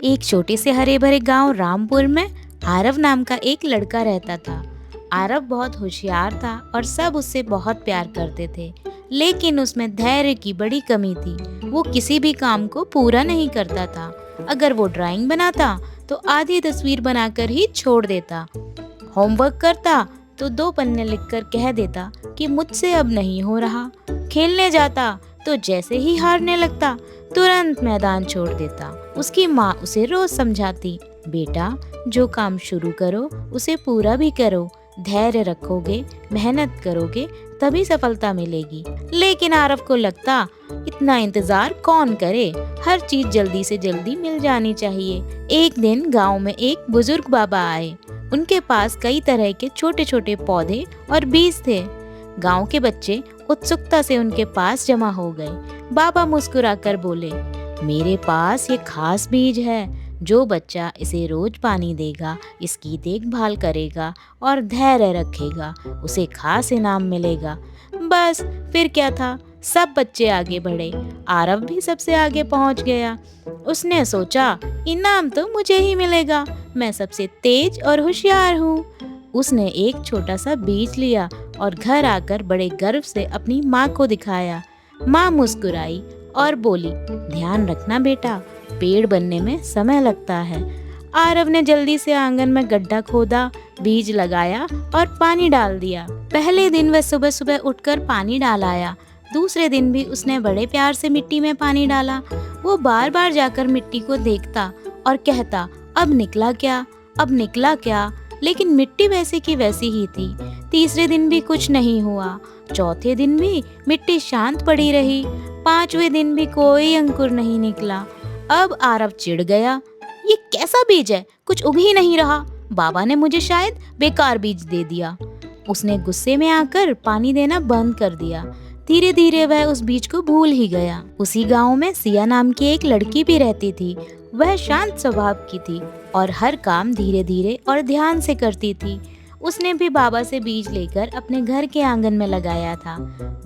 एक छोटे से हरे भरे गांव रामपुर में आरव नाम का एक लड़का रहता था। आरव बहुत होशियार था और सब उससे बहुत प्यार करते थे, लेकिन उसमें धैर्य की बड़ी कमी थी। वो किसी भी काम को पूरा नहीं करता था। अगर वो ड्राइंग बनाता तो आधी तस्वीर बनाकर ही छोड़ देता। होमवर्क करता तो 2 पन्ने लिखकर कह देता कि मुझसे अब नहीं हो रहा। खेलने जाता तो जैसे ही हारने लगता तुरंत मैदान छोड़ देता। उसकी माँ उसे रोज समझाती, बेटा जो काम शुरू करो उसे पूरा भी करो, धैर्य रखोगे, मेहनत करोगे तभी सफलता मिलेगी। लेकिन आरव को लगता इतना इंतजार कौन करे, हर चीज जल्दी से जल्दी मिल जानी चाहिए। एक दिन गांव में एक बुजुर्ग बाबा आए। उनके पास कई तरह के छोटे छोटे पौधे और बीज थे। गांव के बच्चे उत्सुकता से उनके पास जमा हो गए। बाबा मुस्कुराकर बोले, मेरे पास ये खास बीज है। जो बच्चा इसे रोज पानी देगा, इसकी देखभाल करेगा और धैर्य रखेगा, उसे खास इनाम मिलेगा। बस फिर क्या था, सब बच्चे आगे बढ़े। आरव भी सबसे आगे पहुंच गया। उसने सोचा इनाम तो मुझे ही मिलेगा, मैं सबसे तेज और होशियार हूँ। उसने एक छोटा सा बीज लिया और घर आकर बड़े गर्व से अपनी माँ को दिखाया। माँ मुस्कुराई और बोली, ध्यान रखना बेटा, पेड़ बनने में समय लगता है। आरव ने जल्दी से आंगन में गड्ढा खोदा, बीज लगाया और पानी डाल दिया। पहले दिन वह सुबह सुबह उठकर पानी डाल आया। दूसरे दिन भी उसने बड़े प्यार से मिट्टी में पानी डाला। वो बार बार जाकर मिट्टी को देखता और कहता, अब निकला क्या, अब निकला क्या, लेकिन मिट्टी वैसे की वैसी ही थी। तीसरे दिन भी कुछ नहीं हुआ। चौथे दिन भी मिट्टी शांत पड़ी रही। 5वें दिन भी कोई अंकुर नहीं निकला। अब आरव चिढ़ गया, ये कैसा बीज है, कुछ उग ही नहीं रहा। बाबा ने मुझे शायद बेकार बीज दे दिया। उसने गुस्से में आकर पानी देना बंद कर दिया। धीरे धीरे वह उस बीज को भूल ही गया। उसी गांव में सिया नाम की एक लड़की भी रहती थी। वह शांत स्वभाव की थी और हर काम धीरे धीरे और ध्यान से करती थी। उसने भी बाबा से बीज लेकर अपने घर के आंगन में लगाया था।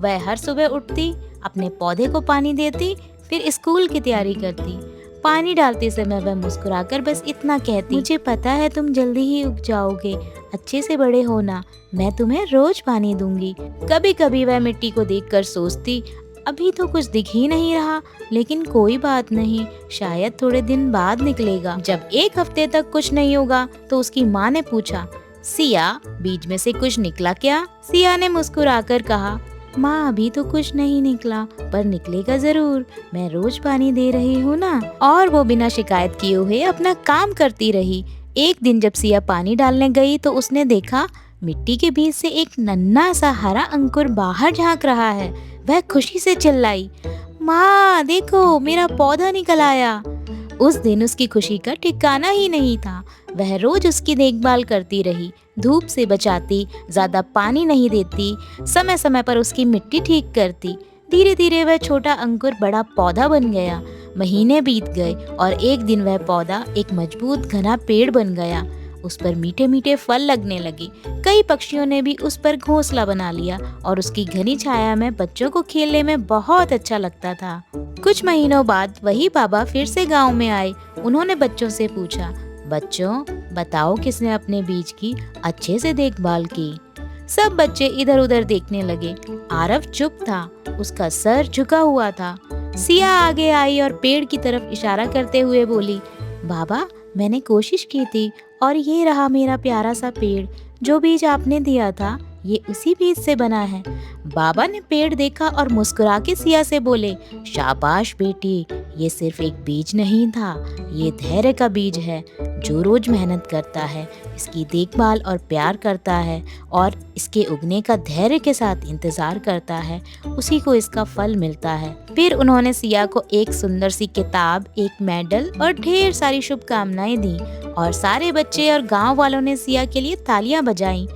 वह हर सुबह उठती, अपने पौधे को पानी देती, फिर स्कूल की तैयारी करती। पानी डालते समय वह मुस्कुराकर बस इतना कहती, मुझे पता है तुम जल्दी ही उग जाओगे, अच्छे से बड़े होना, मैं तुम्हें रोज पानी दूंगी। कभी कभी वह मिट्टी को देखकर सोचती, अभी तो कुछ दिख ही नहीं रहा, लेकिन कोई बात नहीं, शायद थोड़े दिन बाद निकलेगा। जब 1 हफ्ते तक कुछ नहीं होगा तो उसकी माँ ने पूछा, सिया बीज में से कुछ निकला क्या? सिया ने मुस्कुराकर कहा, माँ अभी तो कुछ नहीं निकला, पर निकलेगा जरूर, मैं रोज पानी दे रही हूँ ना। और वो बिना शिकायत किए हुए अपना काम करती रही। एक दिन जब सिया पानी डालने गई तो उसने देखा मिट्टी के बीच से एक नन्हा सा हरा अंकुर बाहर झांक रहा है। वह खुशी से चिल्लाई, माँ देखो मेरा पौधा निकल आया। उस दिन उसकी खुशी का ठिकाना ही नहीं था। वह रोज उसकी देखभाल करती रही, धूप से बचाती, ज्यादा पानी नहीं देती, समय समय पर उसकी मिट्टी ठीक करती। धीरे धीरे वह छोटा अंकुर बड़ा पौधा बन गया। महीने बीत गए और एक दिन वह पौधा एक मजबूत घना पेड़ बन गया। उस पर मीठे मीठे फल लगने लगे। कई पक्षियों ने भी उस पर घोंसला बना लिया और उसकी घनी छाया में बच्चों को खेलने में बहुत अच्छा लगता था। कुछ महीनों बाद वही बाबा फिर से गांव में आए। उन्होंने बच्चों से पूछा, बच्चों बताओ किसने अपने बीज की अच्छे से देखभाल की? सब बच्चे इधर उधर देखने लगे। आरव चुप था, उसका सर झुका हुआ था। सिया आगे आई और पेड़ की तरफ इशारा करते हुए बोली, बाबा मैंने कोशिश की थी और ये रहा मेरा प्यारा सा पेड़। जो बीज आपने दिया था ये उसी बीज से बना है। बाबा ने पेड़ देखा और मुस्कुरा के सिया से बोले, शाबाश बेटी, ये सिर्फ एक बीज नहीं था, ये धैर्य का बीज है। जो रोज मेहनत करता है, इसकी देखभाल और प्यार करता है और इसके उगने का धैर्य के साथ इंतजार करता है, उसी को इसका फल मिलता है। फिर उन्होंने सिया को एक सुंदर सी किताब, एक मेडल और ढेर सारी शुभकामनाएं दी और सारे बच्चे और गांव वालों ने सिया के लिए तालियां बजाईं।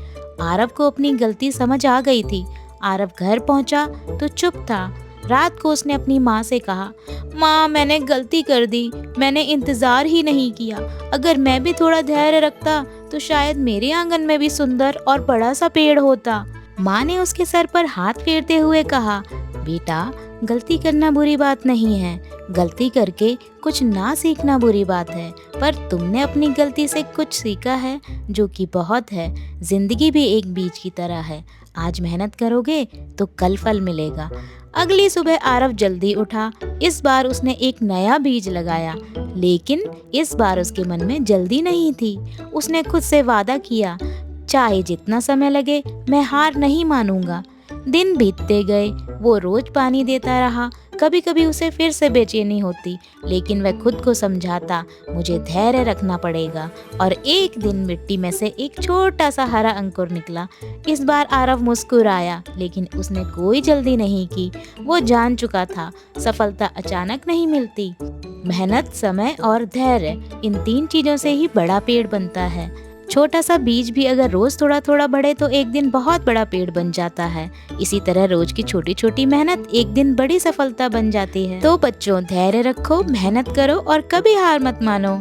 आरव को अपनी गलती समझ आ गई थी। आरव घर पहुंचा तो चुप था। रात को उसने अपनी माँ से कहा, माँ मैंने गलती कर दी, मैंने इंतजार ही नहीं किया। अगर मैं भी थोड़ा धैर्य रखता तो शायद मेरे आंगन में भी सुंदर और बड़ा सा पेड़ होता। माँ ने उसके सर पर हाथ फेरते हुए कहा, बेटा गलती करना बुरी बात नहीं है, गलती करके कुछ ना सीखना बुरी बात है, पर तुमने अपनी गलती से कुछ सीखा है, जो कि बहुत है। जिंदगी भी एक बीज की तरह है, आज मेहनत करोगे तो कल फल मिलेगा। अगली सुबह आरव जल्दी उठा। इस बार उसने एक नया बीज लगाया, लेकिन इस बार उसके मन में जल्दी नहीं थी। उसने खुद से वादा किया, चाहे जितना समय लगे मैं हार नहीं मानूंगा। दिन बीतते गए, वो रोज पानी देता रहा। कभी कभी उसे फिर से बेचैनी होती, लेकिन वह खुद को समझाता, मुझे धैर्य रखना पड़ेगा। और एक दिन मिट्टी में से एक छोटा सा हरा अंकुर निकला। इस बार आरव मुस्कुराया, लेकिन उसने कोई जल्दी नहीं की। वो जान चुका था, सफलता अचानक नहीं मिलती। मेहनत, समय और धैर्य, इन 3 चीजों से ही बड़ा पेड़ बनता है। छोटा सा बीज भी अगर रोज थोड़ा थोड़ा बढ़े तो एक दिन बहुत बड़ा पेड़ बन जाता है। इसी तरह रोज की छोटी छोटी मेहनत एक दिन बड़ी सफलता बन जाती है। तो बच्चों, धैर्य रखो, मेहनत करो और कभी हार मत मानो।